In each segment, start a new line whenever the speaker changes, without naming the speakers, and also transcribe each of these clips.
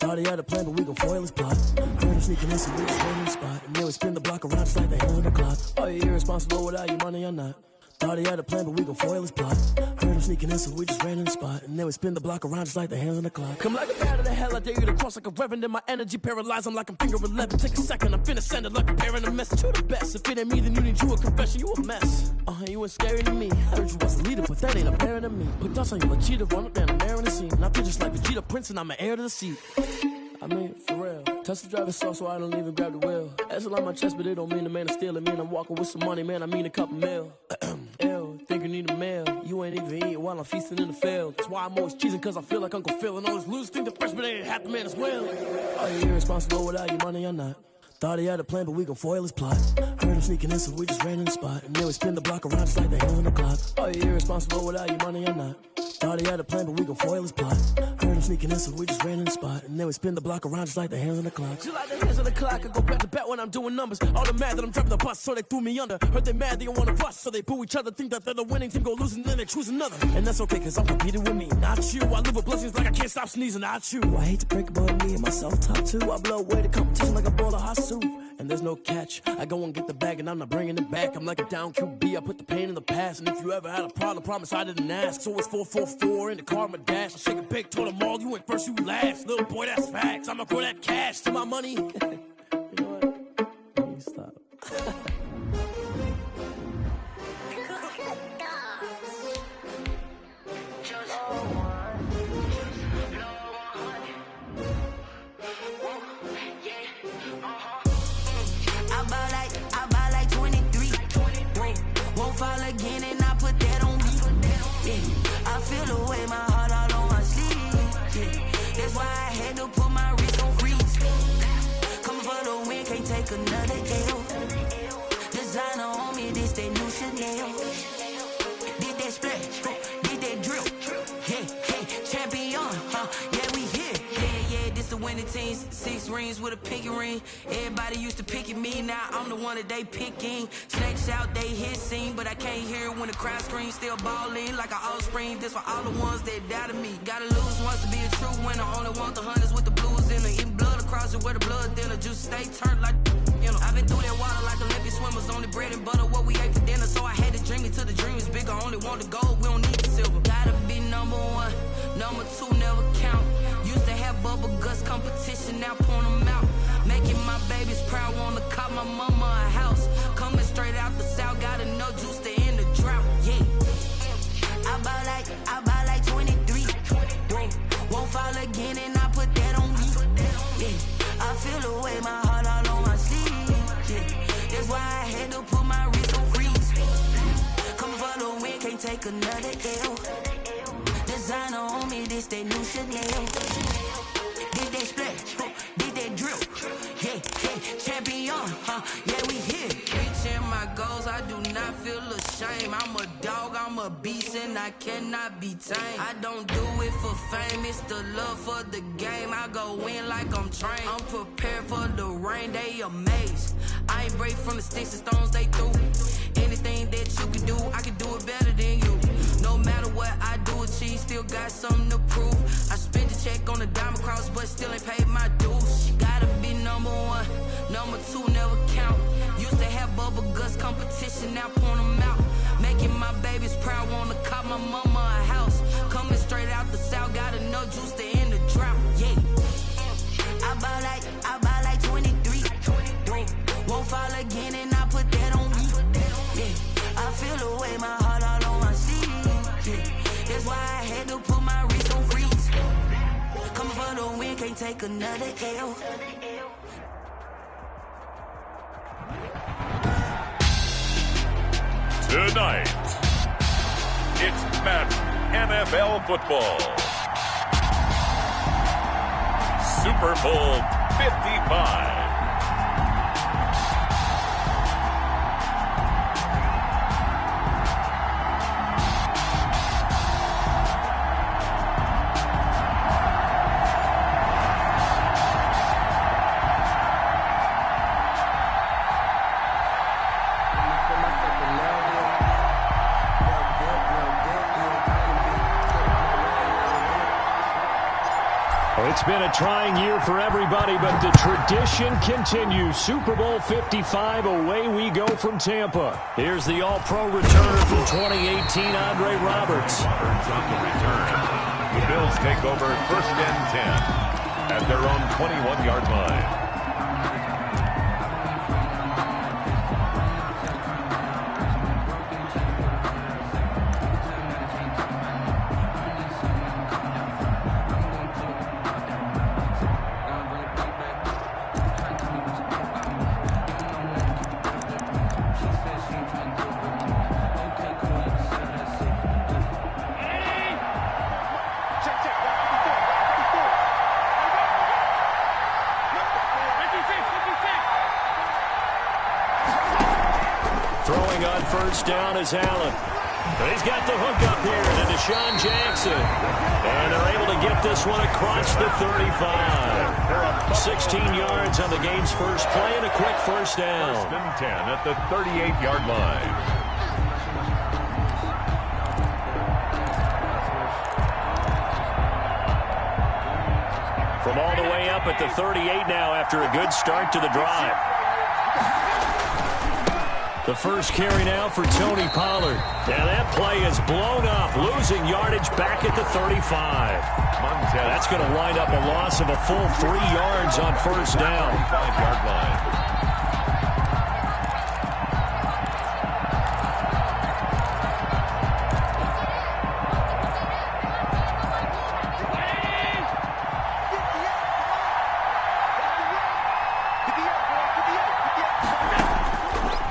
Thought he had a plan, but we gon' foil his plot. Heard him sneaking in, so we just ran in the spot. And then we spin the block around just like the hand on the clock. Are you irresponsible without your money or not? Thought he had a plan, but we gon' foil his plot. Heard him sneaking in, so we just ran in the spot. And then we spin the block around just like the hands on the clock. Come like a bat of the hell, I dare you to cross like a reverend. In my energy paralyzed, I'm like I'm finger 11. Take a second, I'm finna send it like a parent a message. You the best, if it ain't me, then you need you a confession. You a mess, you ain't scary to me. I heard you was a leader, but that ain't apparent to me. Put dots on you, a cheater, run up down the air in the scene. And I feel just like Vegeta Prince, and I'm an heir to the seat. I mean, for real. Touch the driver's soft, so I don't even grab the wheel. That's on my chest, but it don't mean the man is stealing. Man, I'm walking with some money, man, I mean a couple mil. Ew, think you need a meal. You ain't even eating while I'm feasting in the field. That's why I'm always cheesing, cause I feel like Uncle Phil. And all those losers think the freshman ain't half the man as well. Are you irresponsible without your money or not? Thought he had a plan, but we gon' foil his plot. Heard him sneaking in, so we just ran in the spot. And then we spin the block around just like the hands on the clock. Are you irresponsible without your money or not? Thought he had a plan, but we gon' foil his plot. Heard him sneaking in, so we just ran in the spot. And then we spin the block around just like the hands on the clock. Just like the hands on the clock, I go back to back when I'm doing numbers. All the mad that I'm driving the bus, so they threw me under. Heard they mad, they don't wanna bust, so they boo each other. Think that they're the winning team, go losing, then they choose another. And that's okay, cause I'm competing with me, not you. I live with blessings like I can't stop sneezing, not you. I hate to break it, but me and myself top two. I blow away the competition like a bowl of hot soup. And there's no catch, I go and get the bag and I'm not bringing it back. I'm like a down QB, I put the pain in the past. And if you ever had a problem, promise I didn't ask. So it's 444 in the car, my dash. I shake a big, told them all, you ain't first, you last. Little boy, that's facts, I'ma grow that cash to my money. You know what? Let me stop.
Fall again and I put that on me. Yeah. I feel the way, my heart all on my sleeve. Yeah. That's why I had to put my wrist on freeze. Coming for the win, can't take another L. Designer on me, this that new Chanel. Did that splash, did that drill. Yeah, champion, yeah, we here. Yeah, this the winning team. 6 rings with a pinky ring. Everybody used to pick at me, now I'm the one that they picking. Snakes out, they hissing, but I can't hear it when the crowd screams. Still balling like an offspring. This for all the ones that doubted me. Gotta lose once to be a true winner. Only want the hunters with the blues in it. Eating blood across it where the blood thinner. Juice stay turned like, you know. I've been through that water like Olympic swimmers. Only bread and butter, what we ate for dinner. So I had to dream it till the dream is bigger. Only want the gold, we don't need the silver. Gotta be number 1, number 2 never count. Used to have bubble guts competition, now point them out. Making my babies proud, wanna call my mama a house. Coming straight out the south, gotta know juice to end the drought, yeah. I buy like 23. Won't fall again and I put that on me. Yeah, I feel the way, my heart all on my sleeve. Yeah, that's why I had to put my wrist on freeze. Coming for the win, can't take another L. Designer on me, this that new Chanel. Did that splash, did that drill. Yeah, champion, yeah, we here. Reaching my goals, I do not feel ashamed. I'm a dog, I'm a beast, and I cannot be tamed. I don't do it for fame, it's the love for the game. I go in like I'm trained. I'm prepared for the rain, they amazed. I ain't break from the sticks and stones they threw. Anything that you can do, I can do it better than you. No matter what I do, achieve, still got something to prove. I spent the check on the diamond cross, but still ain't paid my dues. Gotta be number 1, number 2 never count. Used to have bubble guts competition, now point them out. Making my babies proud, wanna call my mama a house. Coming straight out the south, gotta know juice to end the drought, yeah. I buy like 23. Won't fall again and I put that on me. Yeah, I feel the way, my heart all on my sleeve. Yeah, that's why I had to put my wrist on freeze. Coming for the win, can't take another L.
Tonight, it's Madden NFL football. Super Bowl 55.
It's been a trying year for everybody, but the tradition continues. Super Bowl 55, away we go from Tampa. Here's the All-Pro returner from 2018, Andre Roberts.
Roberts on the return. The Bills take over 1st and 10 at their own 21-yard line.
Throwing on 1st down is Allen. He's got the hook up here to Deshaun Jackson. And they're able to get this one across the 35. 16 yards on the game's first play and a quick 1st down.
1st and 10 at the 38-yard line.
From all the way up at the 38 now after a good start to the drive. The first carry now for Tony Pollard. Now that play is blown up, losing yardage back at the 35. That's going to wind up a loss of a full 3 yards on 1st down.
5-yard line.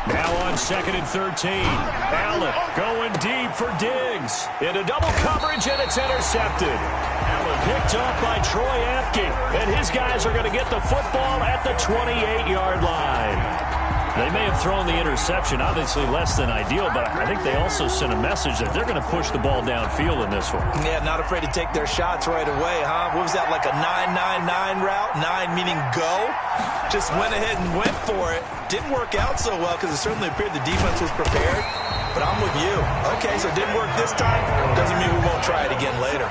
Now on 2nd and 13. Allen going deep for Diggs. Into double coverage, and it's intercepted. Allen picked up by Troy Apke. And his guys are going to get the football at the 28-yard line. They may have thrown the interception, obviously less than ideal, but I think they also sent a message that they're going to push the ball downfield in this one.
Yeah, not afraid to take their shots right away, huh? What was that, like a 9-9-9 route? 9 meaning go? Just went ahead and went for it. Didn't work out so well because it certainly appeared the defense was prepared. But I'm with you. Okay, so it didn't work this time. Doesn't mean we won't try it again later.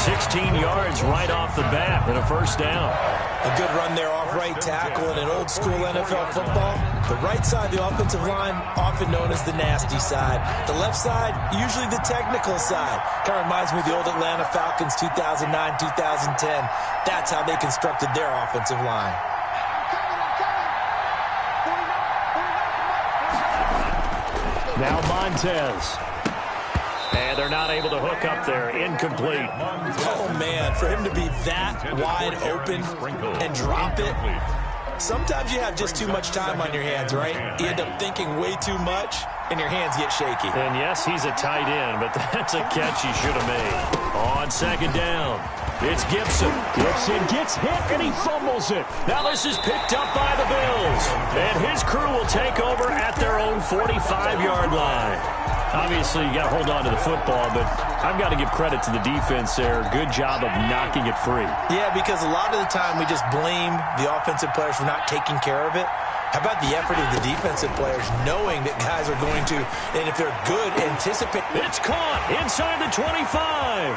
16 yards right off the bat and a 1st down.
A good run there off right tackle in an old-school NFL football. The right side of the offensive line, often known as the nasty side. The left side, usually the technical side. Kind of reminds me of the old Atlanta Falcons 2009-2010. That's how they constructed their offensive line.
Now Montez. And they're not able to hook up there. Incomplete.
Oh, man, for him to be that wide open and drop it. Sometimes you have just too much time on your hands, right? You end up thinking way too much, and your hands get shaky.
And yes, he's a tight end, but that's a catch he should have made. On 2nd down, it's Gibson. Gibson gets hit, and he fumbles it. Now this is picked up by the Bills. And his crew will take over at their own 45-yard line. Obviously, you got to hold on to the football, but I've got to give credit to the defense there. Good job of knocking it free.
Yeah, because a lot of the time we just blame the offensive players for not taking care of it. How about the effort of the defensive players knowing that guys are going to, and if they're good, anticipate.
It's caught inside the 25.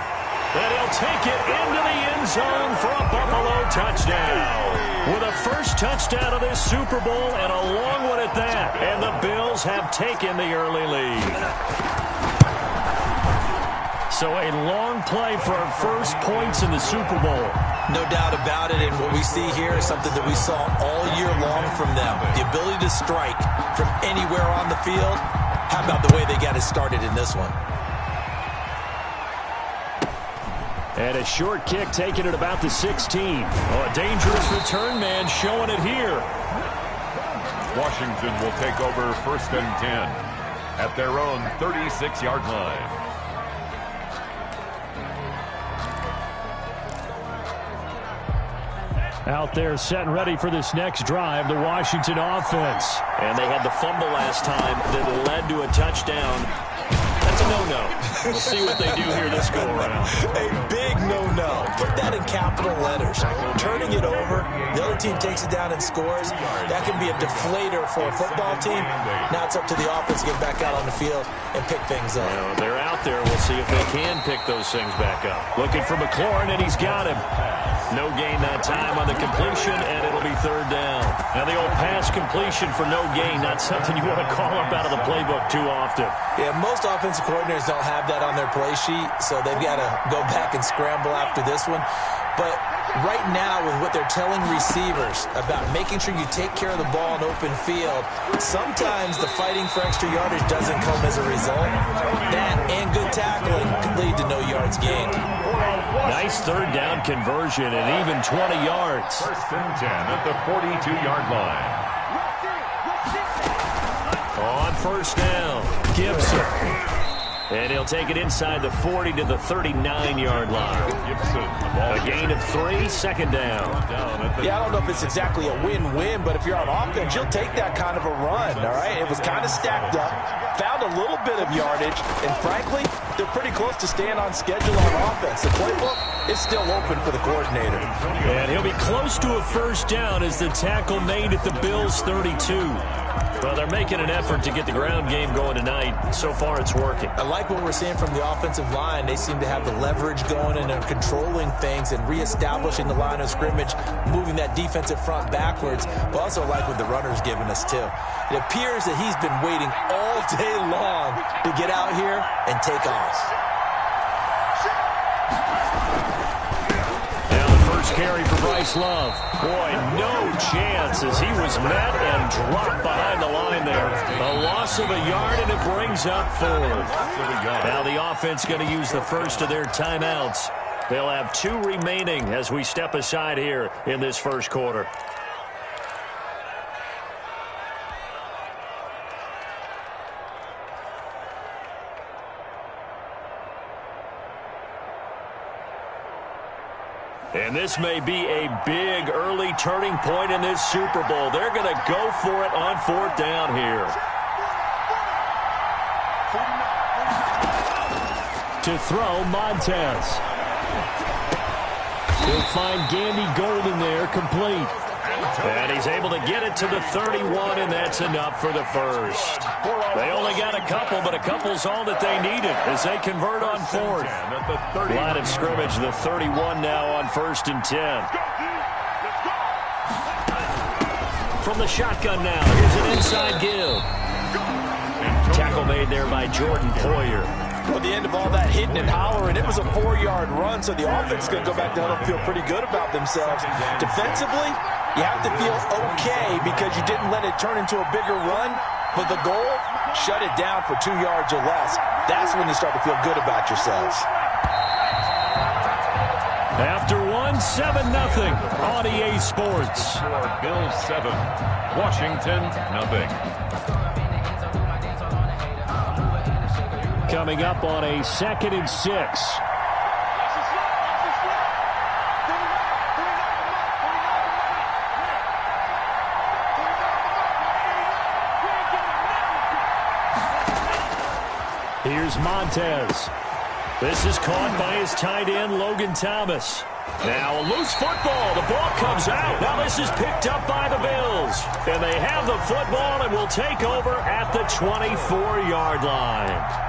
And he'll take it into the end zone for a Buffalo touchdown. With a first touchdown of this Super Bowl and a long one at that. And the Bills have taken the early lead. So a long play for our first points in the Super Bowl.
No doubt about it, and what we see here is something that we saw all year long from them. The ability to strike from anywhere on the field. How about the way they got it started in this one?
And a short kick taken at about the 16. Oh, a dangerous return man showing it here.
Washington will take over 1st and 10 at their own 36-yard line.
Out there set and ready for this next drive, the Washington offense. And they had the fumble last time that led to a touchdown. That's a no-no. We'll see what they do here this go-around.
A big no-no. Put that in capital letters. Turning it over, the other team takes it down and scores. That can be a deflator for a football team. Now it's up to the offense to get back out on the field and pick things up.
You know, they're out there. We'll see if they can pick those things back up. Looking for McLaurin, and he's got him. No gain that time on the completion, and it'll be third down. Now, the old pass completion for no gain, not something you want to call up out of the playbook too often.
Yeah, most offensive coordinators don't have that on their play sheet, so they've got to go back and scramble after this one. But right now, with what they're telling receivers about making sure you take care of the ball in open field, sometimes the fighting for extra yardage doesn't come as a result. That and good tackling could lead to no yards gained.
Nice third down conversion and even 20 yards.
First and 10 at the 42-yard line.
On first down, Gibson. And he'll take it inside the 40 to the 39-yard line. A gain of 3, second down.
Yeah, I don't know if it's exactly a win-win, but if you're on offense, you'll take that kind of a run, all right? It was kind of stacked up, found a little bit of yardage, and frankly, they're pretty close to staying on schedule on offense. The playbook is still open for the coordinator.
And he'll be close to a first down as the tackle made at the Bills' 32. Well, they're making an effort to get the ground game going tonight. So far, it's working.
I like what we're seeing from the offensive line. They seem to have the leverage going, and they're controlling things and reestablishing the line of scrimmage, moving that defensive front backwards. But also like what the runner's giving us, too. It appears that he's been waiting all day long to get out here and take off.
Carry for Bryce Love. Boy, no chance as he was met and dropped behind the line there. A loss of a yard, and it brings up fourth. Now the offense going to use the first of their timeouts. They'll have 2 remaining as we step aside here in this first quarter. And this may be a big early turning point in this Super Bowl. They're going to go for it on fourth down here. To throw, Montez. He'll find Gandy Golden there, complete. And he's able to get it to the 31, and that's enough for the first. They only got a couple, but a couple's all that they needed as they convert on fourth. Line of scrimmage, the 31 now on first and 10. From the shotgun now, here's an inside give. Tackle made there by Jordan Poyer.
At the end of all that hitting and hollering, it was a 4-yard run, so the offense is going to go back down and feel pretty good about themselves. Defensively, you have to feel okay because you didn't let it turn into a bigger run, but the goal, shut it down for 2 yards or less. That's when you start to feel good about yourselves.
After 1, 7-0 on EA Sports.
Bills 7, Washington 0.
Coming up on a 2nd and 6. Here's Montez. This is caught by his tight end, Logan Thomas. Now a loose football. The ball comes out. Now this is picked up by the Bills. And they have the football and will take over at the 24-yard line.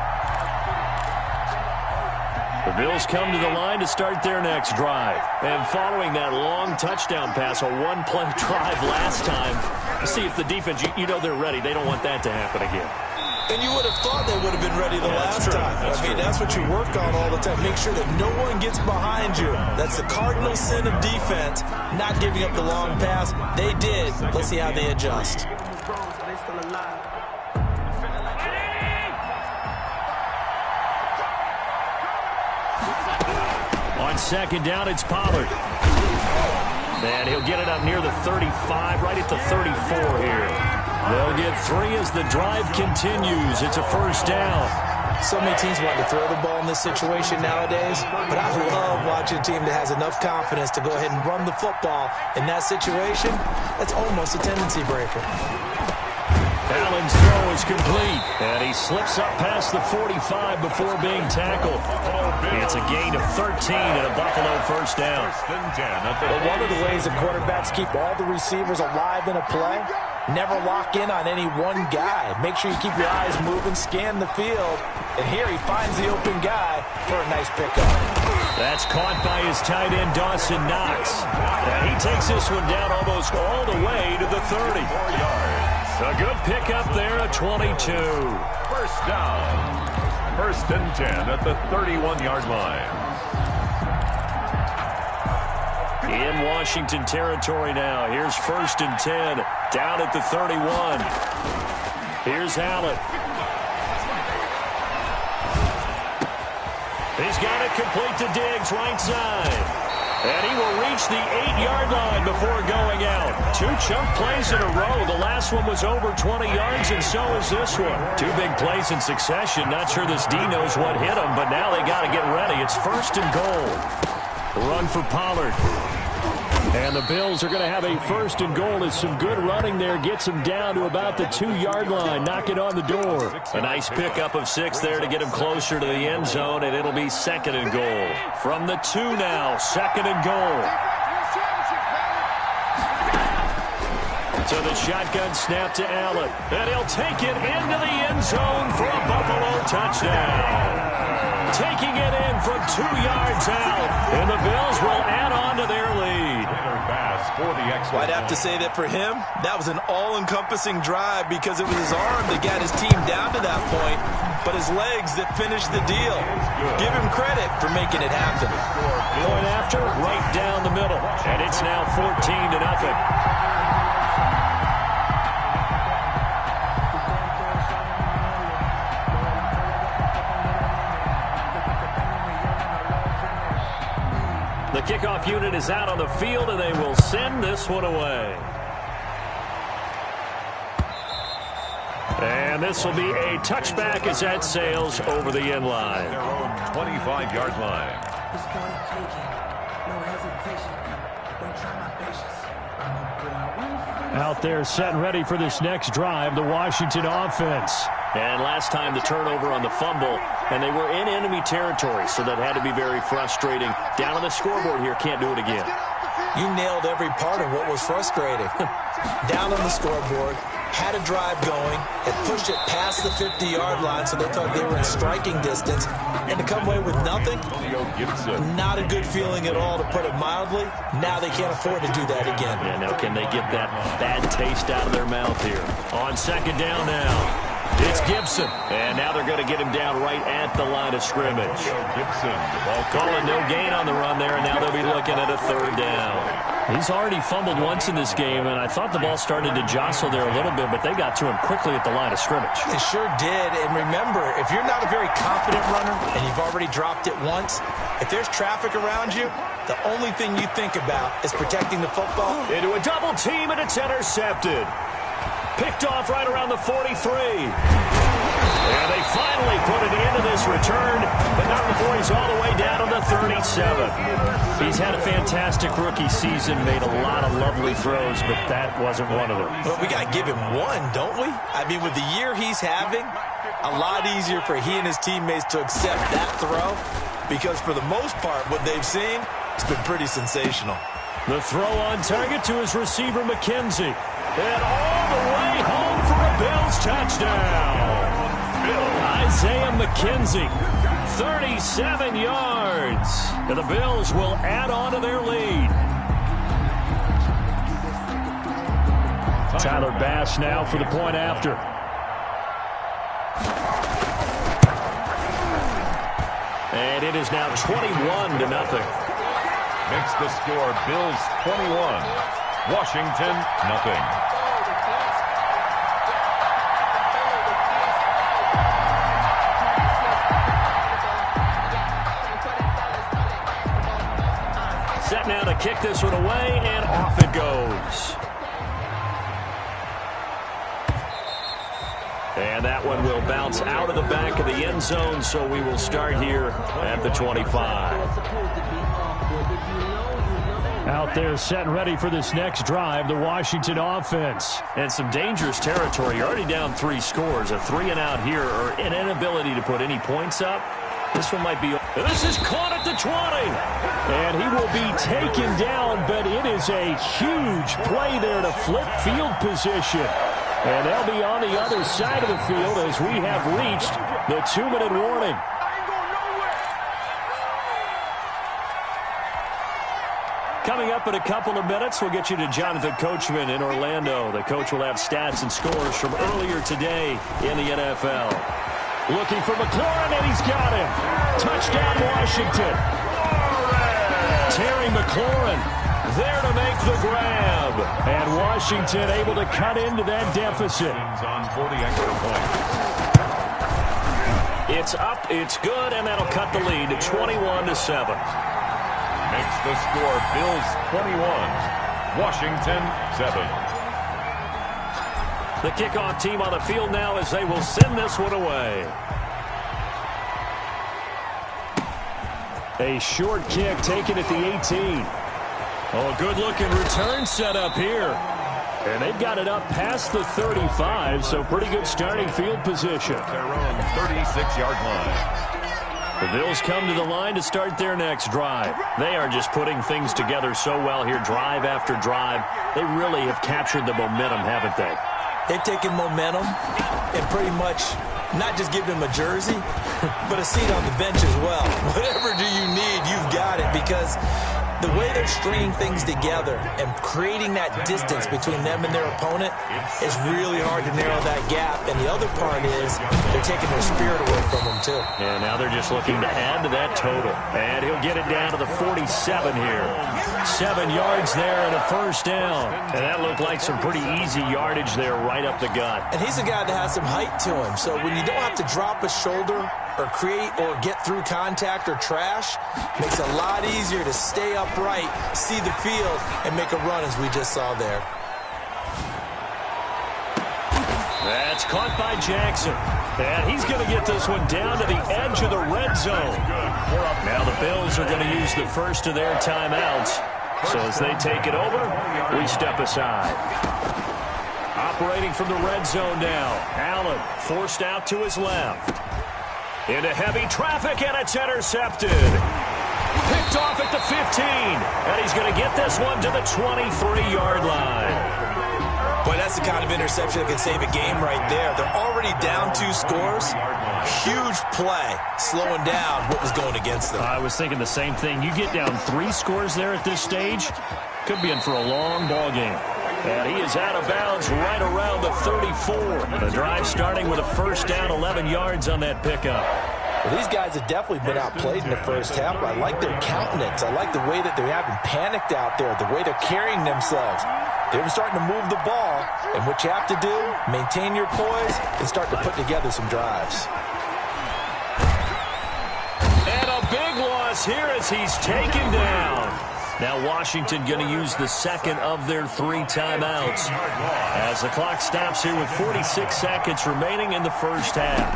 The Bills come to the line to start their next drive. And following that long touchdown pass, a 1-play drive last time, see if the defense, you know they're ready. They don't want that to happen again.
And you would have thought they would have been ready the last time. I mean, that's what you work on all the time. Make sure that no one gets behind you. That's the cardinal sin of defense, not giving up the long pass. They did. Let's see how they adjust.
On second down, it's Pollard. And he'll get it up near the 35, right at the 34 here. They'll get 3 as the drive continues. It's a first down.
So many teams want to throw the ball in this situation nowadays, but I love watching a team that has enough confidence to go ahead and run the football. In that situation, that's almost a tendency breaker.
Allen's throw is complete, and he slips up past the 45 before being tackled. It's a gain of 13 and a Buffalo first down.
Well, one of the ways that quarterbacks keep all the receivers alive in a play, never lock in on any one guy. Make sure you keep your eyes moving, scan the field, and here he finds the open guy for a nice pickup.
That's caught by his tight end, Dawson Knox. And he takes this one down almost all the way to the 30.
4 yards.
A good pickup there at 22.
First down. 1st and 10 at the 31-yard line.
In Washington territory now. Here's 1st and 10 down at the 31. Here's Allen. He's got it complete to Diggs, right side. And he will reach the 8-yard line before going out. 2 chunk plays in a row. The last one was over 20 yards, and so is this one. 2 big plays in succession. Not sure this D knows what hit him, but now they got to get ready. It's 1st and goal. Run for Pollard. And the Bills are going to have a 1st and goal as some good running there gets him down to about the 2-yard line. Knock it on the door. A nice pickup of 6 there to get him closer to the end zone, and it'll be 2nd and goal. From the 2 now, 2nd and goal. So the shotgun snap to Allen. And he'll take it into the end zone for a Buffalo touchdown. Taking it in from 2 yards out. And the Bills will add on to their lead.
Well, I'd have to say that for him, that was an all-encompassing drive because it was his arm that got his team down to that point, but his legs that finished the deal. Give him credit for making it happen.
Point after, right down the middle. And it's now 14-0. The kickoff unit is out on the field, and they will send this one away. And this will be a touchback as that sails over the end line.
Their own 25-yard line.
Out there set and ready for this next drive, the Washington offense. And last time the turnover on the fumble, and they were in enemy territory, so that had to be very frustrating. Down on the scoreboard here, can't do it again.
You nailed every part of what was frustrating. Down on the scoreboard, had a drive going, had pushed it past the 50-yard line, so they thought they were in striking distance, and to come away with nothing, not a good feeling at all, to put it mildly. Now they can't afford to do that again.
Yeah, now can they get that bad taste out of their mouth here? On 2nd down now. It's Gibson, and now they're going to get him down right at the line of scrimmage.
Gibson,
calling no gain on the run there, and now they'll be looking at a 3rd down. He's already fumbled once in this game, and I thought the ball started to jostle there a little bit, but they got to him quickly at the line of scrimmage.
They sure did, and remember, if you're not a very confident runner and you've already dropped it once, if there's traffic around you, the only thing you think about is protecting the football.
Into a double team, and it's intercepted. Picked off right around the 43. And they finally put it into this return, but not before he's all the way down to the 37. He's had a fantastic rookie season, made a lot of lovely throws, but that wasn't one of them.
But we got to give him one, don't we? I mean, with the year he's having, a lot easier for he and his teammates to accept that throw, because for the most part, what they've seen, it's been pretty sensational.
The throw on target to his receiver, McKenzie. And all the way home for a Bills touchdown. Isaiah McKenzie, 37 yards. And the Bills will add on to their lead. Tyler Bass now for the point after. And it is now 21-0.
Makes the score Bills 21, Washington nothing.
Set now to kick this one away, and off it goes. And that one will bounce out of the back of the end zone, so we will start here at the 25. Out there set and ready for this next drive, the Washington offense. And some dangerous territory. You're already down 3 scores. A 3-and-out here, or an inability to put any points up. This one might be... This is caught at the 20. And he will be taken down, but it is a huge play there to flip field position. And they'll be on the other side of the field as we have reached the 2-minute warning. Coming up in a couple of minutes, we'll get you to Jonathan Coachman in Orlando. The coach will have stats and scores from earlier today in the NFL. Looking for McLaurin, and he's got him. Touchdown, Washington. Terry McLaurin there to make the grab. And Washington able to cut into that deficit.
On for the extra point.
It's up, it's good, and that'll cut the lead to 21-7.
Makes the score Bills 21, Washington 7.
The kickoff team on the field now as they will send this one away. A short kick taken at the 18. Oh, good-looking return set up here. And they've got it up past the 35, so pretty good starting field position.
Their own 36-yard line.
The Bills come to the line to start their next drive. They are just putting things together so well here, drive after drive. They really have captured the momentum, haven't they?
They've taken momentum and pretty much not just given him a jersey, but a seat on the bench as well. Whatever do you need, you've got it, because the way they're stringing things together and creating that distance between them and their opponent is really hard to narrow that gap. And the other part is they're taking their spirit away from them, too.
And now they're just looking to add to that total. And he'll get it down to the 47 here. 7 yards there and a first down. And that looked like some pretty easy yardage there right up the gut.
And he's a guy that has some height to him. So when you don't have to drop a shoulder or create or get through contact or trash, makes it a lot easier to stay upright, see the field, and make a run as we just saw there.
That's caught by Jackson. And he's going to get this one down to the edge of the red zone. Now the Bills are going to use the first of their timeouts. So as they take it over, we step aside. Operating from the red zone now. Allen forced out to his left. Into heavy traffic, and it's intercepted. Picked off at the 15. And he's going to get this one to the 23-yard line.
Boy, that's the kind of interception that can save a game right there. They're already down 2 scores. Huge play, slowing down what was going against them.
I was thinking the same thing. You get down 3 scores there at this stage, could be in for a long ball game. And he is out of bounds right around the 34. The drive starting with a first down, 11 yards on that pickup.
Well, these guys have definitely been outplayed in the first half, but I like their countenance. I like the way that they haven't panicked out there, the way they're carrying themselves. They're starting to move the ball, and what you have to do, maintain your poise and start to put together some drives.
And a big loss here as he's taken down. Now Washington going to use the second of their 3 timeouts as the clock stops here with 46 seconds remaining in the first half.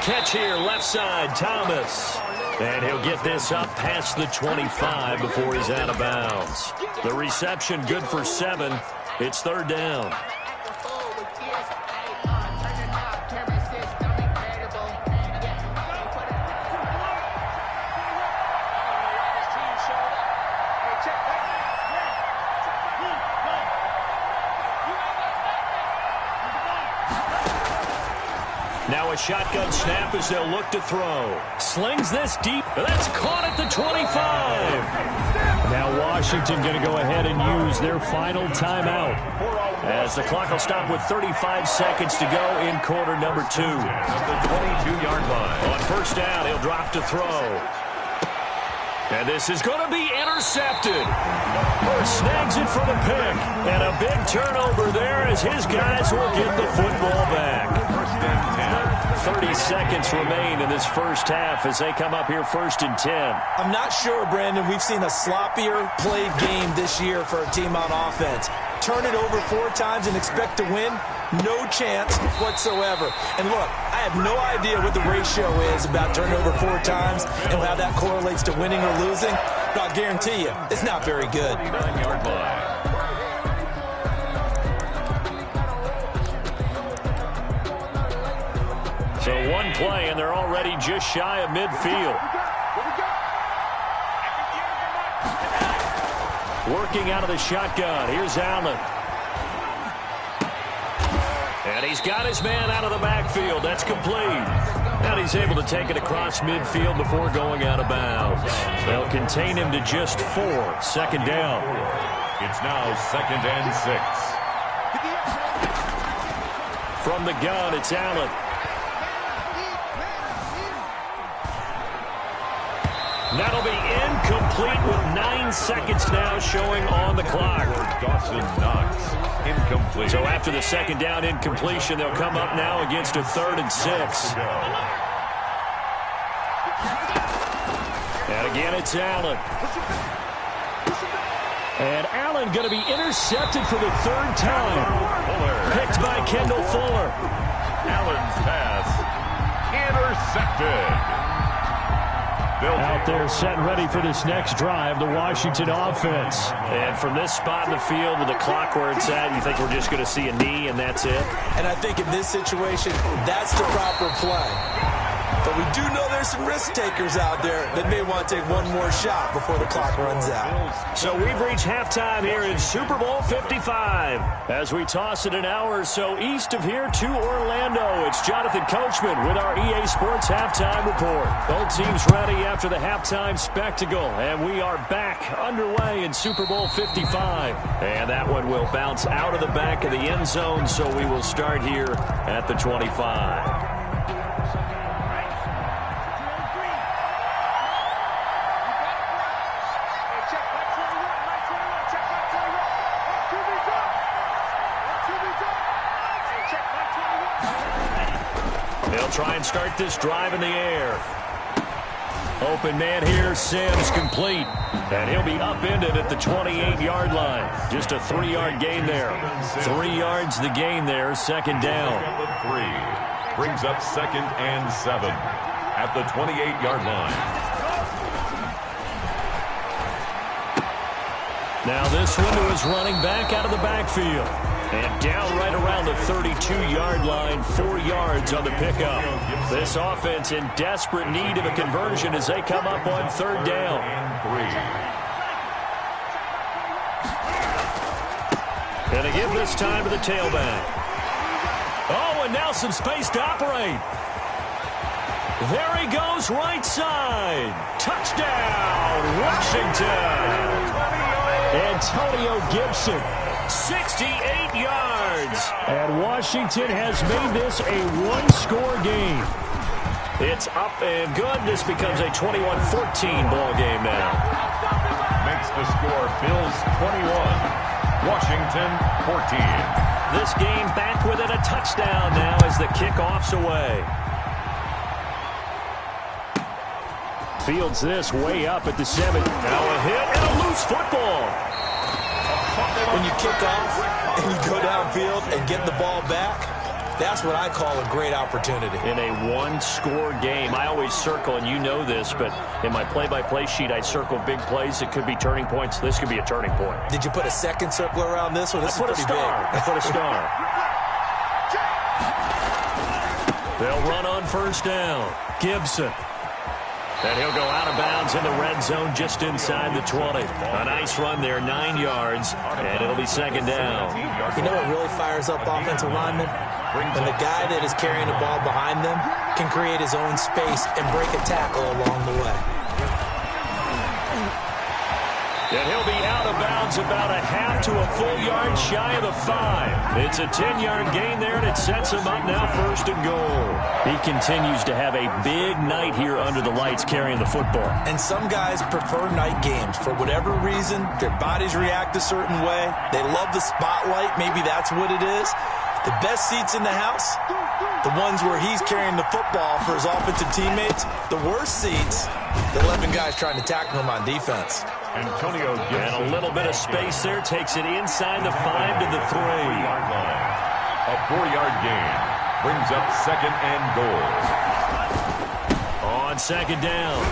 Catch here, left side, Thomas. And he'll get this up past the 25 before he's out of bounds. The reception good for 7. It's third down. Now a shotgun snap as they'll look to throw. Slings this deep. That's caught at the 25. Now Washington going to go ahead and use their final timeout as the clock will stop with 35 seconds to go in quarter number 2.
At the 22-yard line.
On first down, he'll drop to throw. And this is going to be intercepted. Snags it for the pick. And a big turnover there as his guys will get the football back. 30 seconds remain in this first half as they come up here first and 10.
I'm not sure, Brandon, we've seen a sloppier played game this year for a team on offense. Turn it over 4 times and expect to win? No chance whatsoever. And look, I have no idea what the ratio is about turnover 4 times and how that correlates to winning or losing, but I'll guarantee you, it's not very good.
39-yard line.
So one play, and they're already just shy of midfield. Working out of the shotgun. Here's Allen. And he's got his man out of the backfield. That's complete. And he's able to take it across midfield before going out of bounds. They'll contain him to just 4. Second down.
It's now 2nd and 6.
From the gun, it's Allen. That'll be incomplete with 9 seconds now showing on the clock.
Dawson Knox, incomplete.
So after the second down incompletion, they'll come up now against a 3rd and 6. And again, it's Allen. And Allen going to be intercepted for the 3rd time. Picked by Kendall Fuller.
Allen's pass intercepted.
Out there set and ready for this next drive, the Washington offense. And from this spot in the field with the clock where it's at, you think we're just going to see a knee and that's it?
And I think in this situation, that's the proper play. But we do know there's some risk takers out there that may want to take one more shot before the clock runs out.
So we've reached halftime here in Super Bowl 55. As we toss it an hour or so east of here to Orlando, it's Jonathan Coachman with our EA Sports Halftime Report. Both teams ready after the halftime spectacle, and we are back underway in Super Bowl 55. And that one will bounce out of the back of the end zone, so we will start here at the 25. They'll try and start this drive in the air. Open man here, Sims complete. And he'll be upended at the 28-yard line. Just a 3-yard gain there. 3 yards the gain there, second down.
3 brings up 2nd and 7 at the 28-yard line.
Now this one to his running back out of the backfield. And down right around the 32-yard line, 4 yards on the pickup. This offense in desperate need of a conversion as they come up on 3rd down. And they give this time to the tailback. Oh, and now some space to operate. There he goes, right side. Touchdown, Washington. Antonio Gibson. 68 yards. And Washington has made this a one-score game. It's up and good. This becomes a 21-14 ball game now.
Makes the score Bills 21, Washington 14.
This game back within a touchdown now as the kickoff's away. Fields this way up at the 7. Now a hit and a loose football.
When you kick off and you go downfield and get the ball back, that's what I call a great opportunity.
In a one-score game, I always circle, and you know this, but in my play-by-play sheet, I circle big plays that could be turning points. This could be a turning point.
Did you put a second circle around this one? This is pretty big.
I put a star. They'll run on 1st down. Gibson. And he'll go out of bounds in the red zone just inside the 20. A nice run there, 9 yards, and it'll be 2nd down.
You know what really fires up offensive linemen? When the guy that is carrying the ball behind them can create his own space and break a tackle along the way.
And he'll be out of bounds about a half to a full yard shy of the 5. It's a 10-yard gain there, and it sets him up now 1st and goal. He continues to have a big night here under the lights carrying the football.
And some guys prefer night games. For whatever reason, their bodies react a certain way. They love the spotlight. Maybe that's what it is. The best seats in the house, the ones where he's carrying the football for his offensive teammates. The worst seats, the 11 guys trying to tackle him on defense.
Antonio Gibson.
And a little bit of space there. Takes it inside the 5 to the 3.
Yard line. A 4-yard gain. Brings up 2nd and goal.
On 2nd down,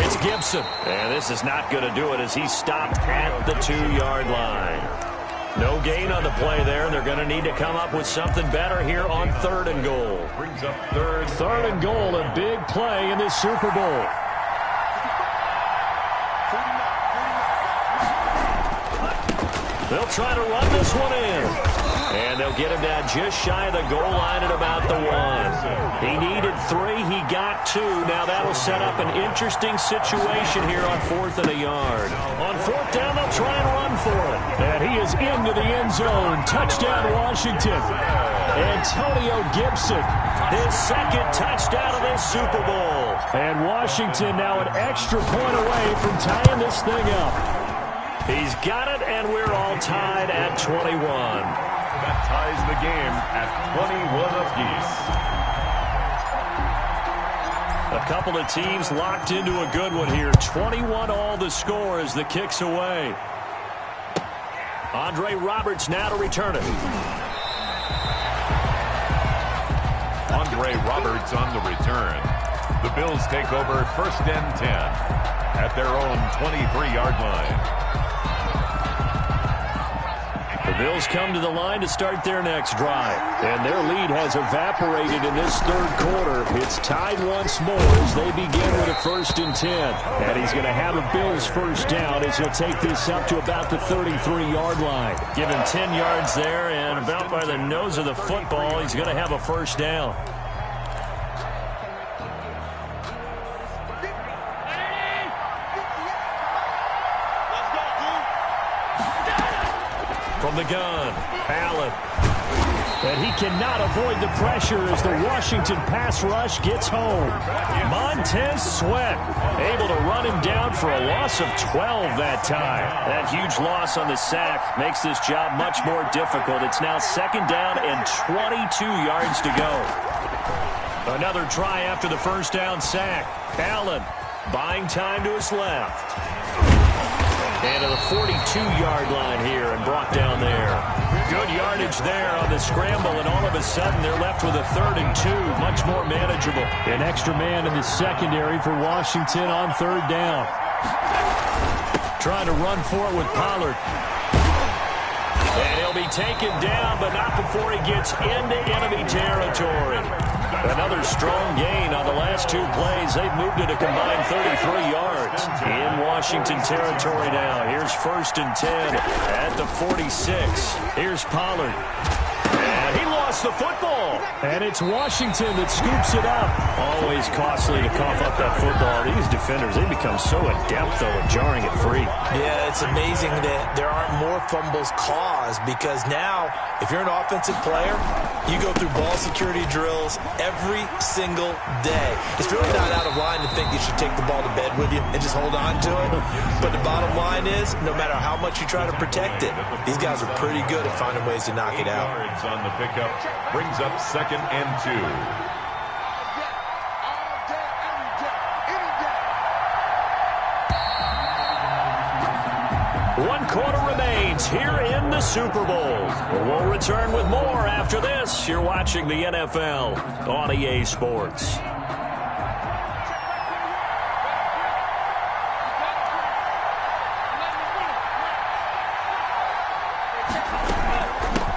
it's Gibson. And this is not going to do it as he's stopped at the 2-yard line. No gain on the play there. They're going to need to come up with something better here on 3rd and goal.
Brings up 3rd.
3rd and goal, a big play in this Super Bowl. They'll try to run this one in. And they'll get him down just shy of the goal line at about the 1. He needed 3. He got 2. Now that'll set up an interesting situation here on 4th and a yard. On 4th down, they'll try and run for it. And he is into the end zone. Touchdown, Washington. Antonio Gibson, his second touchdown of this Super Bowl. And Washington now an extra point away from tying this thing up. He's got it, and we're all tied at 21.
That ties the game at 21 apiece.
A couple of teams locked into a good one here. 21 all the score as the kick's away. Andre Roberts now to return it.
Andre Roberts on the return. The Bills take over 1st and 10 at their own 23-yard line.
The Bills come to the line to start their next drive. And their lead has evaporated in this third quarter. It's tied once more as they begin with a 1st and 10. And he's going to have a Bills first down as he'll take this up to about the 33-yard line. Give him 10 yards there, and about by the nose of the football, he's going to have a first down. From the gun, Allen. And he cannot avoid the pressure as the Washington pass rush gets home. Montez Sweat able to run him down for a loss of 12 that time. That huge loss on the sack makes this job much more difficult. It's now 2nd down and 22 yards to go. Another try after the first down sack. Allen buying time to his left. And to the 42-yard line here and brought down there. Good yardage there on the scramble, and all of a sudden they're left with a 3rd and 2. Much more manageable. An extra man in the secondary for Washington on 3rd down. Trying to run for it with Pollard. And he'll be taken down, but not before he gets into enemy territory. Another strong gain on the last 2 plays. They've moved it a combined 33 yards. In Washington territory now. Here's 1st and 10 at the 46. Here's Pollard. And he lost the football. And it's Washington that scoops it up. Always costly to cough up that football. These defenders, they become so adept, though, at jarring it free.
Yeah, it's amazing that there aren't more fumbles caused because now, if you're an offensive player, you go through ball security drills every single day. It's really not out of line to think you should take the ball to bed with you and just hold on to it. But the bottom line is, no matter how much you try to protect it, these guys are pretty good at finding ways to knock it out.
Yards on the pickup brings up 2nd and 2.
One quarter remains here in the Super Bowl. We'll return with more after this. You're watching the NFL on EA Sports.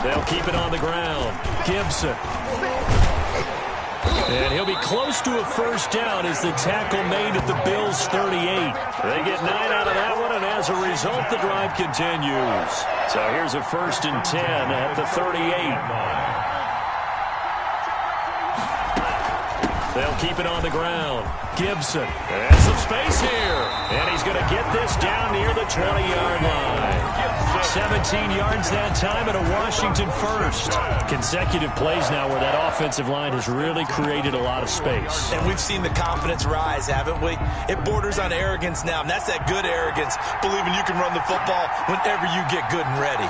They'll keep it on the ground. Gibson. And he'll be close to a first down as the tackle made at the Bills' 38. They get 9 out of that one, and as a result, the drive continues. So here's a 1st and 10 at the 38. They'll keep it on the ground. Gibson has some space here. And he's going to get this down near the 20-yard line. 17 yards that time and a Washington first. Consecutive plays now where that offensive line has really created a lot of space.
And we've seen the confidence rise, haven't we? It borders on arrogance now, and that's that good arrogance, believing you can run the football whenever you get good and ready.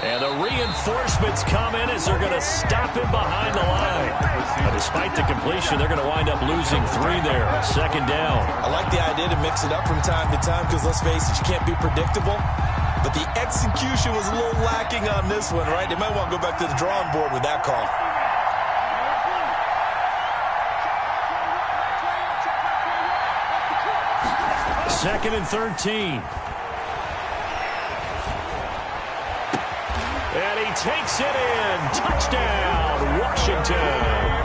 And the reinforcements come in as they're going to stop him behind the line. But despite the completion, they're going to wind up losing 3 there. 2nd down.
I like the idea to mix it up from time to time because, let's face it, you can't be predictable. But the execution was a little lacking on this one, right? They might want to go back to the drawing board with that call.
Second and 13. And he takes it in. Touchdown, Washington.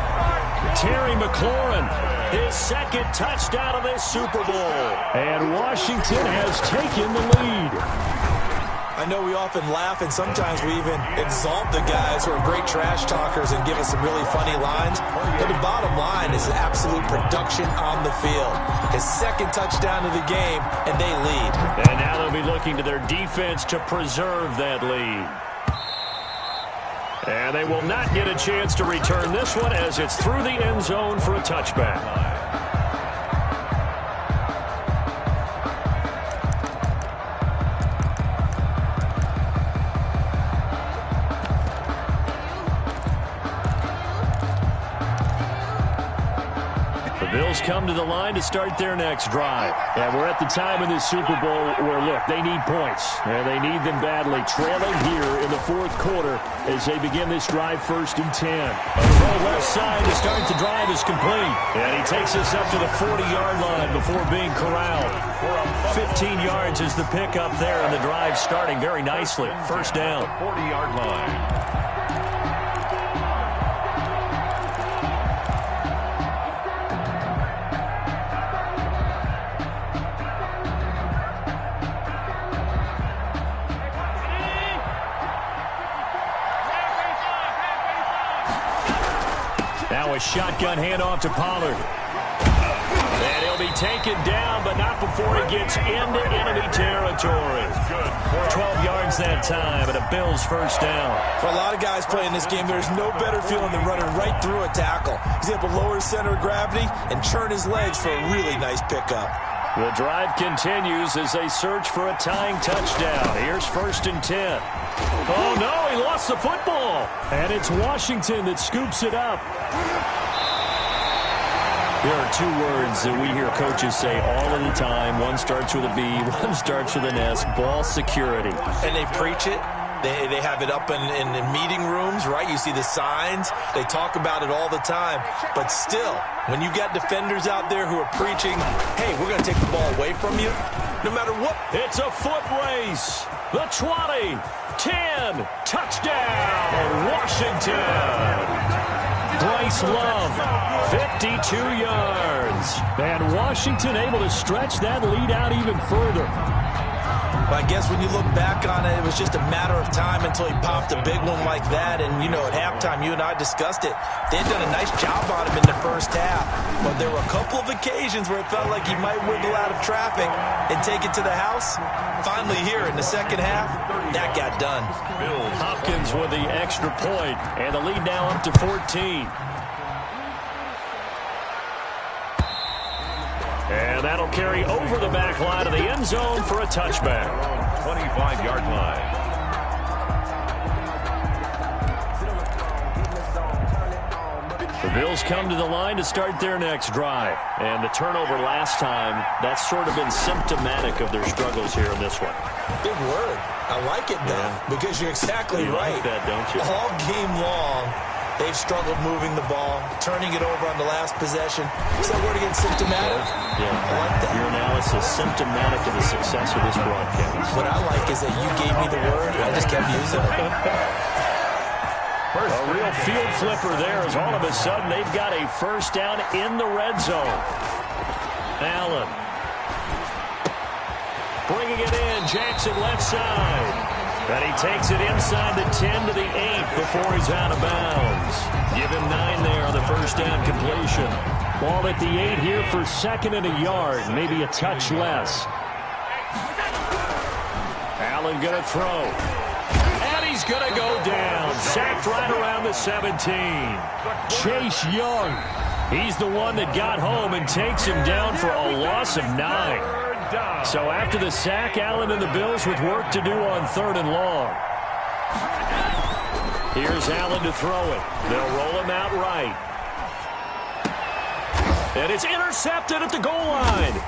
Terry McLaurin, his second touchdown of this Super Bowl. And Washington has taken the lead.
I know we often laugh, and sometimes we even exalt the guys who are great trash talkers and give us some really funny lines. But the bottom line is absolute production on the field. His second touchdown of the game, and they lead.
And now they'll be looking to their defense to preserve that lead. And they will not get a chance to return this one as it's through the end zone for a touchback. Bills come to the line to start their next drive. And we're at the time in this Super Bowl where, look, they need points. And they need them badly. Trailing here in the fourth quarter as they begin this drive 1st and 10. A throw left side to start the drive is complete. And he takes us up to the 40-yard line before being corralled. 15 yards is the pickup there, and the drive starting very nicely. First down.
40-yard line.
Now a shotgun handoff to Pollard. And he'll be taken down, but not before he gets into enemy territory. 12 yards that time, and a Bills first down.
For a lot of guys playing this game, there's no better feeling than running right through a tackle. He's able to lower his center of gravity and churn his legs for a really nice pickup.
The drive continues as they search for a tying touchdown. Here's 1st and 10. Oh, no, he lost the football. And it's Washington that scoops it up. There are two words that we hear coaches say all of the time. One starts with a B, one starts with an S, ball security.
And they preach it. They have it up in meeting rooms, right? You see the signs. They talk about it all the time. But still, when you got defenders out there who are preaching, hey, we're going to take the ball away from you, no matter what.
It's a foot race. The 20, 10, touchdown, Washington. Bryce Love, 52 yards. And Washington able to stretch that lead out even further.
But I guess when you look back on it, it was just a matter of time until he popped a big one like that. And, you know, at halftime, you and I discussed it. They had done a nice job on him in the first half. But there were a couple of occasions where it felt like he might wiggle out of traffic and take it to the house. Finally here in the second half, that got done.
Hopkins with the extra point, and the lead now up to 14. And that'll carry over the back line of the end zone for a touchback.
25-yard line.
The Bills come to the line to start their next drive. And the turnover last time, that's sort of been symptomatic of their struggles here in this one.
Big word. I like it, though, because you're exactly right.
You like that, don't you?
All game long, they've struggled moving the ball, turning it over on the last possession. Is that word again, symptomatic?
Yeah,
I like that.
Your analysis, symptomatic of the success of this broadcast.
What I like is that you gave me the word, and I just kept using it.
A real field flipper there as all of a sudden they've got a first down in the red zone. Allen. Bringing it in, Jackson left side. And he takes it inside the 10 to the 8 before he's out of bounds. Give him 9 there on the first down completion. Ball at the 8 here for 2nd and a yard, maybe a touch less. Allen gonna throw. And he's gonna go down. Sacked right around the 17. Chase Young. He's the one that got home and takes him down for a loss of 9. So after the sack, Allen and the Bills with work to do on 3rd and long. Here's Allen to throw it. They'll roll him out right. And it's intercepted at the goal line.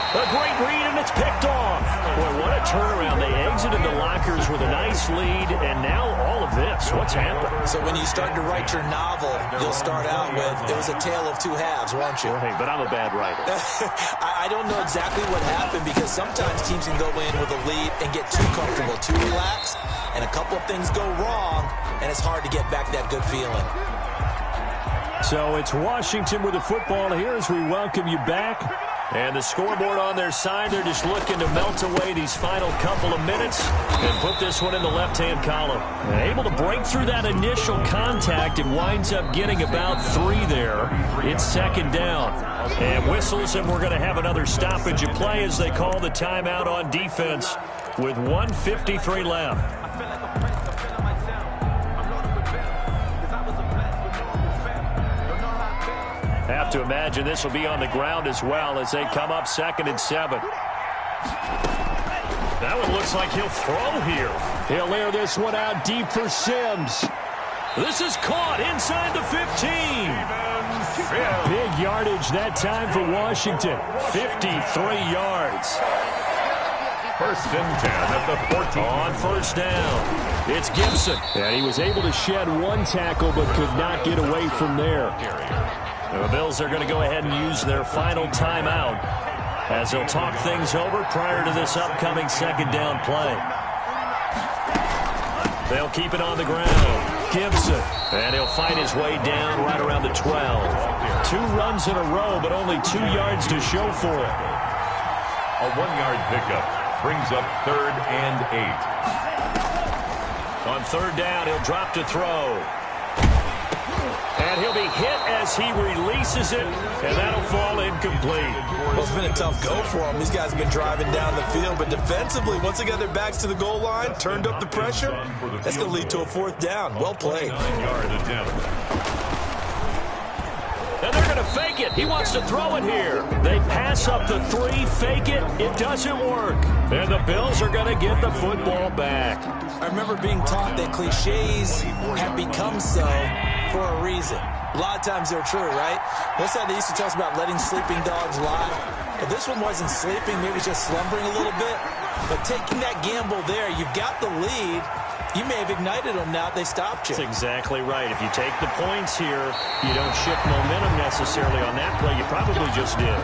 A great read, and it's picked off. Boy, what a turnaround. They exited the lockers with a nice lead, and now all of this. What's happened?
So when you start to write your novel, you'll start out with, it was a tale of two halves, won't you?
Right, but I'm a bad writer.
I don't know exactly what happened, because sometimes teams can go in with a lead and get too comfortable, too relaxed, and a couple of things go wrong, and it's hard to get back that good feeling.
So it's Washington with the football here as we welcome you back. And the scoreboard on their side, they're just looking to melt away these final couple of minutes and put this one in the left-hand column. And able to break through that initial contact and winds up getting about 3 there. It's second down. And whistles, and we're going to have another stoppage of play as they call the timeout on defense with 1:53 left. Have to imagine this will be on the ground as well as they come up 2nd and 7. That one looks like he'll throw here. He'll air this one out deep for Sims. This is caught inside the 15. Big yardage that time for Washington. 53 yards.
1st and 10 at the 14.
On 1st down, it's Gibson. And he was able to shed one tackle but could not get away from there. The Bills are going to go ahead and use their final timeout as they'll talk things over prior to this upcoming 2nd down play. They'll keep it on the ground. Gibson. And he'll find his way down right around the 12. 2 runs in a row, but only 2 yards to show for it.
A 1-yard pickup brings up 3rd and 8.
On 3rd down, he'll drop to throw. And he'll be hit as he releases it, and that'll fall incomplete.
Well, it's been a tough go for them. These guys have been driving down the field, but defensively, once they got their backs to the goal line, turned up the pressure, that's going to lead to a 4th down. Well played.
9-yard attempt.
And they're going to fake it. He wants to throw it here. They pass up the 3, fake it. It doesn't work. And the Bills are going to get the football back.
I remember being taught that cliches have become so for a reason. A lot of times they're true, right? What's that they used to tell us about letting sleeping dogs lie? But this one wasn't sleeping, maybe just slumbering a little bit. But taking that gamble there, you've got the lead. You may have ignited them now. They stopped you.
That's exactly right. If you take the points here, you don't shift momentum necessarily on that play. You probably just did.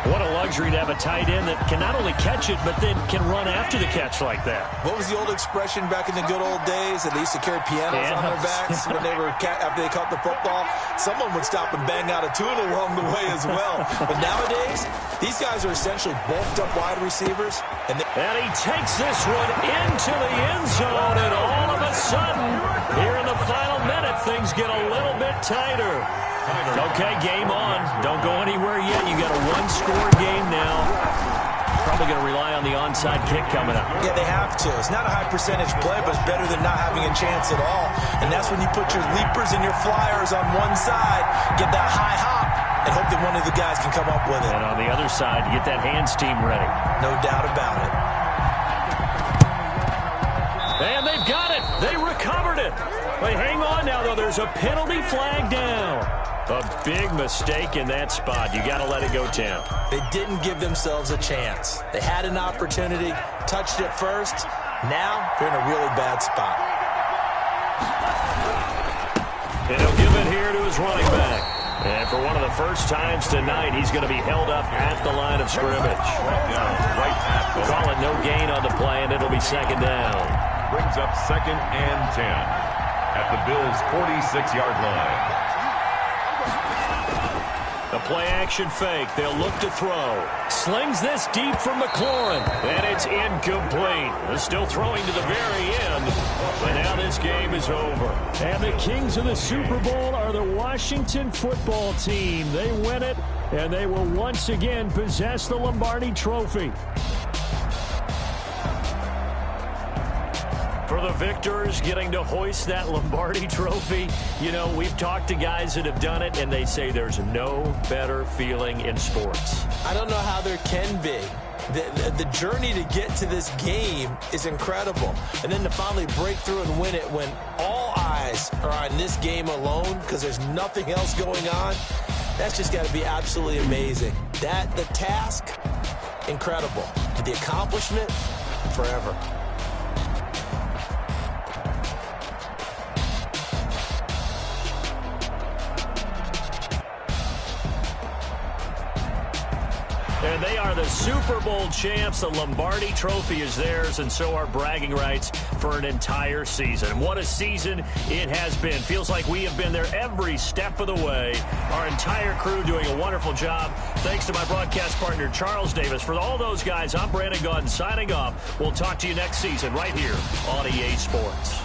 What a luxury to have a tight end that can not only catch it, but then can run after the catch like that.
What was the old expression back in the good old days that they used to carry pianos on their backs when they were after they caught the football? Someone would stop and bang out a tune along the way as well. But nowadays, these guys are essentially bulked up wide receivers.
And he takes this one into the end zone, and all of a sudden, here in the final minute, things get a little bit tighter. Okay, game on. Don't go anywhere yet. You got a 1-score game now. Probably going to rely on the onside kick coming up.
Yeah, they have to. It's not a high percentage play, but it's better than not having a chance at all. And that's when you put your leapers and your flyers on one side, get that high hop, and hope that one of the guys can come up with it.
And on the other side, get that hands team ready.
No doubt about it.
And they've got it. They recovered it. But hang on now, though. There's a penalty flag down. A big mistake in that spot. You got to let it go, Tim.
They didn't give themselves a chance. They had an opportunity, touched it first. Now they're in a really bad spot.
And he'll give it here to his running back. And for one of the first times tonight, he's going to be held up at the line of scrimmage. Call it no gain on the play, and it'll be 2nd down.
Brings up 2nd and 10 at the Bills' 46-yard line.
The play-action fake. They'll look to throw. Slings this deep from McLaurin. And it's incomplete. They're still throwing to the very end. But now this game is over. And the kings of the Super Bowl are the Washington football team. They win it, and they will once again possess the Lombardi Trophy. For the victors getting to hoist that Lombardi Trophy, you know, we've talked to guys that have done it, and they say there's no better feeling in sports.
I don't know how there can be. The journey to get to this game is incredible. And then to finally break through and win it when all eyes are on this game alone because there's nothing else going on, that's just got to be absolutely amazing. The task, incredible. The accomplishment, forever.
And they are the Super Bowl champs. The Lombardi Trophy is theirs, and so are bragging rights for an entire season. What a season it has been. Feels like we have been there every step of the way. Our entire crew doing a wonderful job. Thanks to my broadcast partner, Charles Davis. For all those guys, I'm Brandon Gaudin signing off. We'll talk to you next season right here on EA Sports.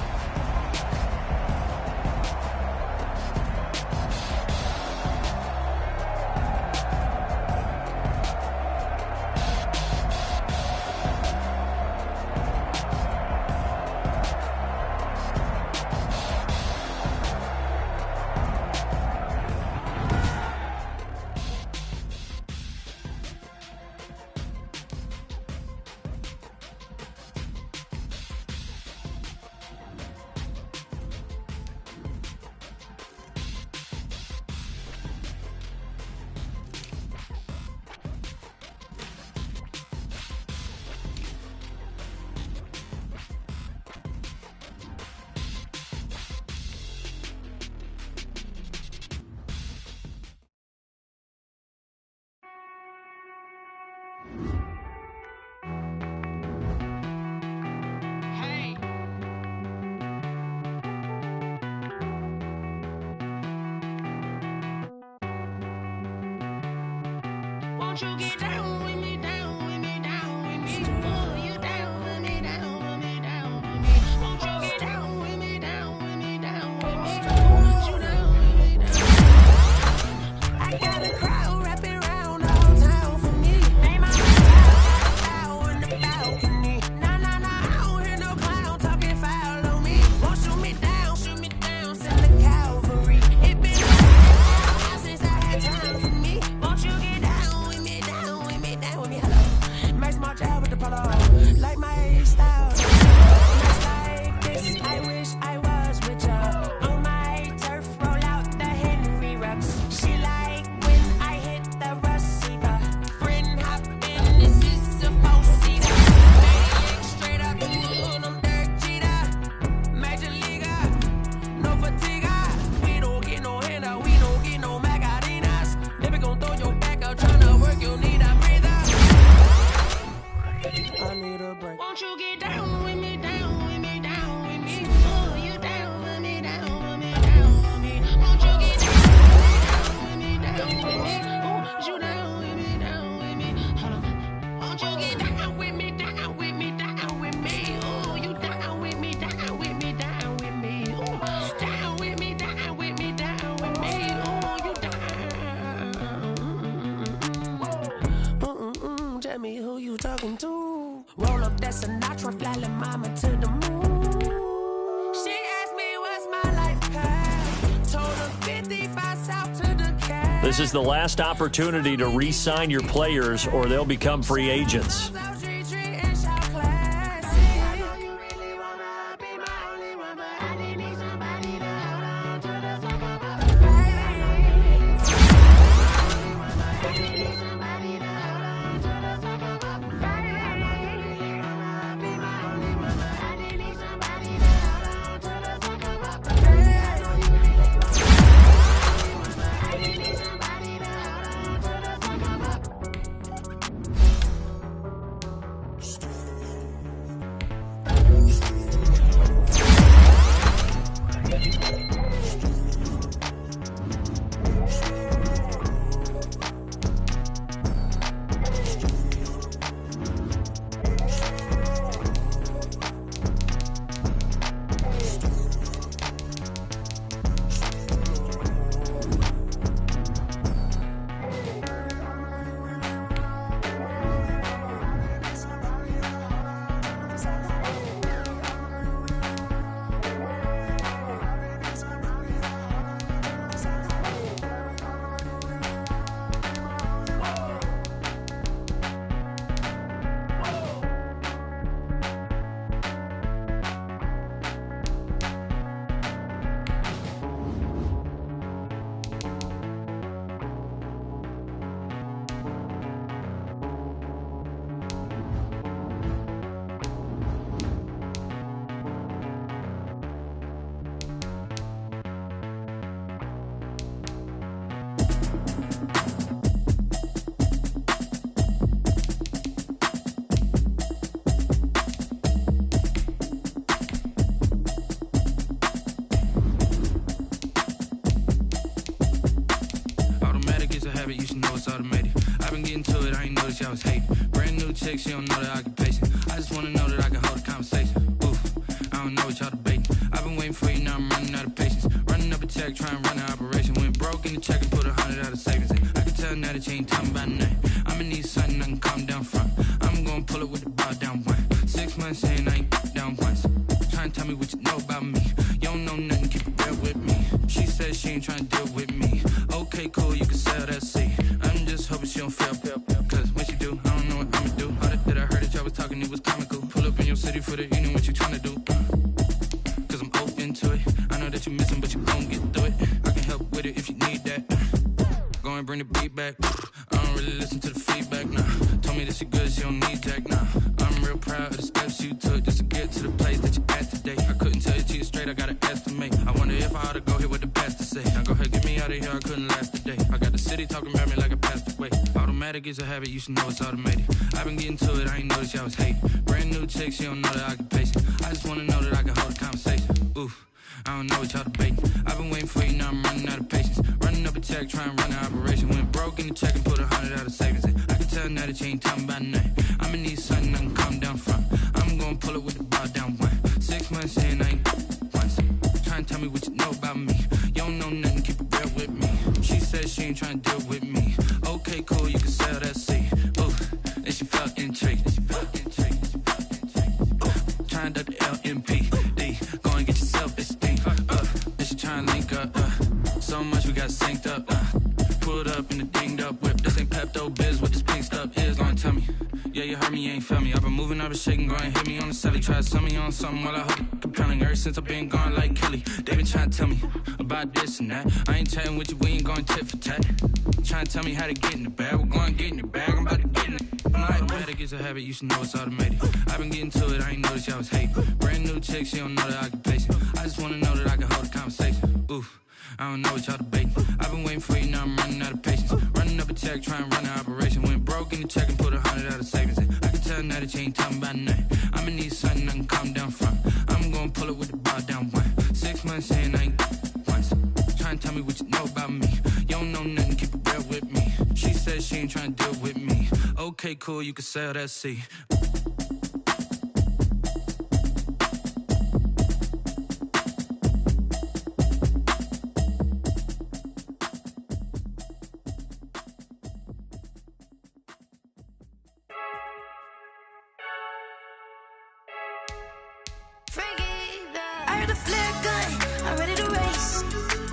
Won't you get down with me, down with me, down with me? Oh, you down with me, down with me, down with me. Won't you get down with me, down with me, down with me? Won't you down with me, down with me? I got a crowd wrapping around all town for me. Name my bow in the balcony. Nah, nah, nah, I don't hear no clown talking foul on me. Won't shoot me down, send the cavalry. It been a while since I had time for me. Won't you get down with me, down with me, down with me? Hello. Max March out with the polo. Like my style. Nights like this, I wish I was with ya. On my turf, roll out the Henry rocks. She like when I hit the receiver. Friend hop in, this is a four-seater. Maniac straight up, I'm Derek Jeter. Major leaguer, no fatigue. We don't get no handout, we don't get no Macarinas. Never gon' throw your back out, tryna work, you need a breather. I need a break. Won't you get down with me, down with me, down with me? Oh, you down with me, down with me, down with me. Won't you get down with me, down with me? Oh, you down with me, down with me? Hold on. Won't you get down with me, down with me, down with me? Oh, you down with me, down with me, down with me? Oh, down with me, down with me, down with me? Oh, you down. Tell me who you talking to. Roll up that Sinatra, fly la mama to the moon. She asked me what's my life path. Told her 55 south to the cat.
This is the last opportunity to re-sign your players or they'll become free agents.
habit, you should know it's automated. I've been getting to it, I ain't noticed y'all was hating. Brand new chick, she don't know the occupation. I just wanna know that I can hold a conversation. Oof, I don't know what y'all debating. I've been waiting for you, now I'm running out of patience. Running up a check, trying to run an operation. Went broke in the check and put 100 out of savings in. I can tell now that you ain't talking about nothing. I'ma need something I can calm down from. I'm gonna pull it with the bar down one. 6 months saying I ain't down once. Trying to tell me what you know about me. You don't know nothing, keep it real with me. She said she ain't trying to deal with me. Okay, cool, you can sell that seat. I'm just hoping she don't fail. Cause when she do, I don't know what I'ma do. All that I heard that y'all was talking, it was comical. Pull up in your city for the evening, what you trying to do? Cause I'm open to it. I know that you missing, but you gon' get through it. I can help with it if you need that. Go and bring the beat back. I don't really listen to the feedback, nah. Told me that she good, she don't need Jack, nah. I'm real proud of the steps you took just to get to the place that you at today. I couldn't tell you to you straight, I gotta estimate. I wonder if I ought to go here with the pastor say. Now go ahead, get me out of here, I couldn't last a day. I got the city talking about me like I passed away. Automatic is a habit, you should know it's automated. I've been getting to it, I ain't noticed y'all was hating. Brand new chick, she don't know the occupation. I just wanna know that I can hold a conversation. Oof, I don't know what y'all debating. I've been waiting for you, now I'm running out of patience. Running up a check, trying to run an operation. Went broke in the check and put 100 out of savings in. I can tell now that you ain't talking about nothing. I'ma need something I can calm down from. I'm gonna pull it with the bar down one. 6 months saying I ain't once. Trying to tell me what you know about me. You don't know nothing, keep it real with me. She said she ain't trying to deal with me. Okay, cool, you can sell that seat. Ooh, and she felt intrigued. Trying to the LMPD. Go and get your self-esteem. And she trying to link up. So much we got synced up. Pulled up in the dinged up whip. This ain't Pepto-Biz, what this pink stuff is. Go and tell me. Yeah, you heard me, you ain't felt me. I've been moving, I've been shaking, go and hit me on the celly. Try to sell me on something while I hook it compelling. Ever since I've been gone like Kelly, they been trying to tell me about this and that. I ain't chatting with you, we ain't going tit for tat. Trying to tell me how to get in the bag. We're going to get in the bag, I'm about to get in it. I'm like, automatic is a habit, you should know it's automated. I've been getting to it, I ain't noticed y'all was hating. Brand new chick, she don't know the occupation. I just wanna know that I can hold a conversation. Oof, I don't know what y'all debating. I've been waiting for you, now I'm running out of patience. Running up a check, trying to run an operation. Went broke in the check and put 100 out of savings in. I can tell now that you ain't talking about nothing. I'ma need something I can calm down from. I'm gonna pull it with the bar down one. 6 months saying I ain't once. Trying to tell me what you know about me. You don't know nothing, keep it real with me. She said she ain't trying to deal with me. Okay, cool, you can sell that seat.
I heard the flare gun, I'm ready to race.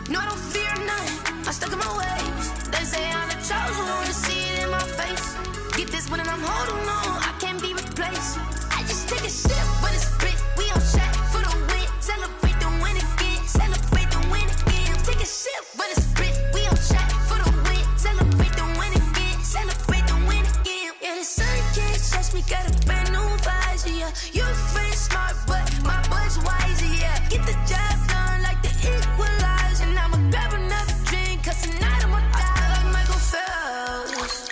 No, I don't fear none, I'm stuck in my ways. They say I'm the chosen one, to see it in my face. Get this one and I'm holding on, I can't be replaced. I just take a sip, but it's split, we on track for the win. Celebrate the win again, celebrate the win again. Take a sip, but it's split, we on track for the win. Celebrate the win again, celebrate the win again. Yeah, the sun can't touch me, got a brand new visor, yeah. You pretty smart, but my bud's wiser, yeah. Get the job done like the equalizer. And I'ma grab another drink, cause tonight I'ma die like Michael Phelps.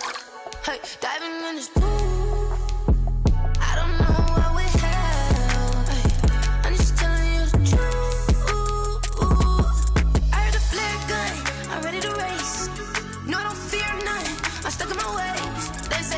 Hey, diving in this pool, I don't know what we have. Hey, I'm just telling you the truth. I heard the flare gun, I'm ready to race. No, I don't fear none, I'm stuck in my ways. They say